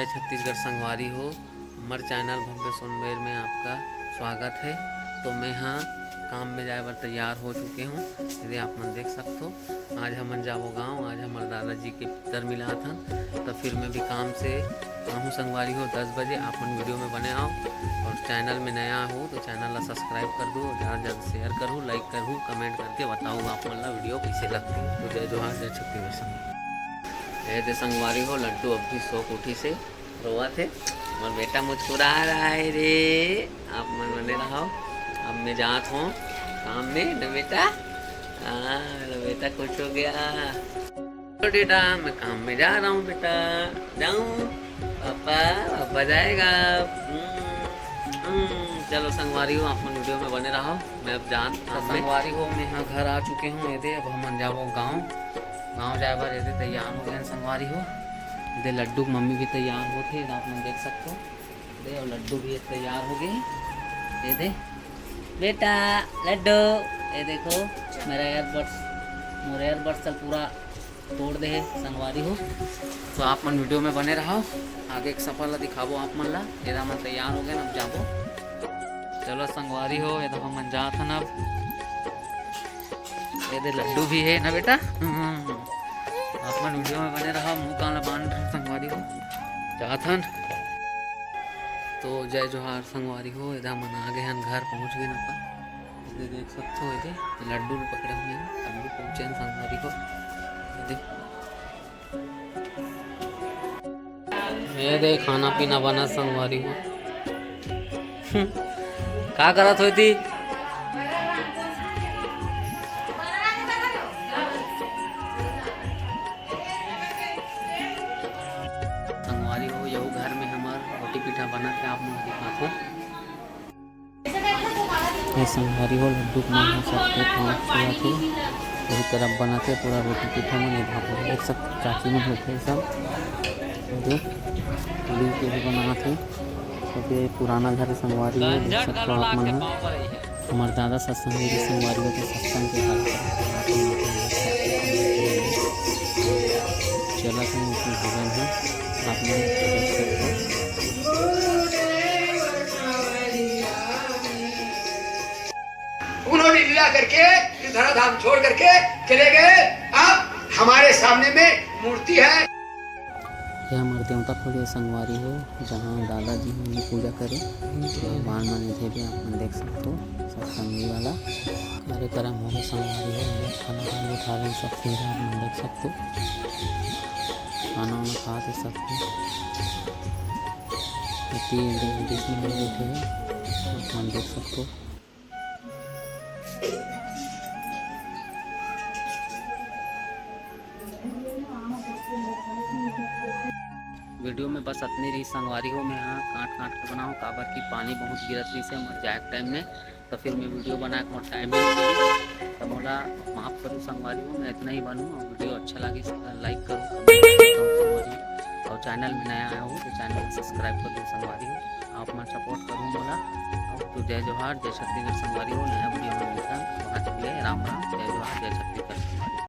छत्तीसगढ़ संगवारी हो। हमारे चैनल भव्य सोनबेर में आपका स्वागत है। तो मैं यहाँ काम में जाए बर तैयार हो चुके हूँ। यदि आप मन देख सकते हो, आज हमन जाबो गाँव। आज हमारे दादाजी के पितर मिला था, तो फिर मैं भी काम से आहूँ संगवारी हो 10 बजे। आप मन वीडियो में बने आओ और चैनल में नया हो तो चैनल ला सब्सक्राइब कर दो, ज़्यादा से ज़्यादा शेयर करूँ, लाइक करूँ, कमेंट करके बताऊँ आप मन ला वीडियो कैसे लगती है। तो जय जोहार, जय छत्तीसगढ़ संग। ये संगवारी हो, लड्डू अभी सोख उठी से रोआ थे और बेटा मुस्कुरा रहा है रे। आप मन बने रहो। अब मैं जात हूँ काम में न बेटा। हाँ बेटा खुश हो गया। तो बेटा मैं काम में जा रहा हूँ बेटा। जाऊँ पापा, पापा जाएगा। चलो संगवारी हो, आप वीडियो में बने रहो। मैं अब जान संगवारी हो, मैं यहाँ घर आ चुके हूँ। ये अब हम जाबो गाँव जाए बार। ये तैयार हो गए संगवारी हो। दे लड्डू मम्मी भी तैयार हो थे, आप लोग देख सकते हो। दे और लड्डू भी तैयार हो गए। दे बेटा लड्डू, ये देखो मेरा एयरबड्स चल पूरा तोड़ दे है संगवारी हो। तो आप मन वीडियो में बने रहो, आगे एक सफल दिखाबो आप मन ला। ये मन तैयार हो गए, अब जाबो। चलो संगवारी हो, ये हम मन जात हन। अब ये लड्डू भी है ना बेटा। आप मन वीडियो में बने रहा। मुँह काला बांध संगवारी हो जाथन। तो जय जोहार संगवारी हो। इधर मन आ गए हम, घर पहुँच गए ना। इधर देख सकते हो, इधर लड्डू पकड़े हुए हैं, अभी पहुँचे हैं संगवारी हो। ये दे खाना पीना बना संगवारी हो। का करत होती थी? संगवारी हो, यही घर में हमार रोटी पीठा बना के आप लोग दिखाते हैं। ये संगवारी हो, लड्डू बना सकते थे, यही तरफ बनाते पूरा रोटी पीठा में देख सकते। चाची में होते सब लू के भी बनाते। तो ये पुराना घर संगवारी हो, देख सकते हो आप मन। हमारे दादा सत्संग संगवारी के सत्संग के हाल चला भजन है, आप लोग देख सकते हो। उन्होंने लीला करके धराधाम छोड़ करके चले गए। अब हमारे सामने में मूर्ति है। यह हमारे देवता खोले संगवारी हो, जहाँ दादाजी ने पूजा करे। भगवान मन इधे भी आप देख सकते हो। सत्संगी वाला कार्यक्रम हो संगवारी हो। खाना पानी उठा रहे सब चीज़ आप देख सकते हो। खाना वाना खा के सब डिश में बैठे हैं, आप देख सकते हो। वीडियो में बस इतनी रही संगवारी हो। मैं यहाँ काट के बनाऊँ, काबर की पानी बहुत गिरत रही से हमारे जाए टाइम में। तो फिर मैं वीडियो बना के मोटा टाइम में तो बोला माफ़ करूँ संगवारी हो। मैं इतना ही बनूँ और वीडियो अच्छा लगे लाइक करूँ, और चैनल में नया आया हूँ तो चैनल को सब्सक्राइब कर दो संगवारी हो। आप मैं सपोर्ट करूँ बोला। तो जय जोहार, जय छत्तीसगढ़ संगवारी हो। नया वीडियो में मिलता है, वहाँ तक के लिए राम राम, जय जोहार, जय छत्तीसगढ़ संगवारी।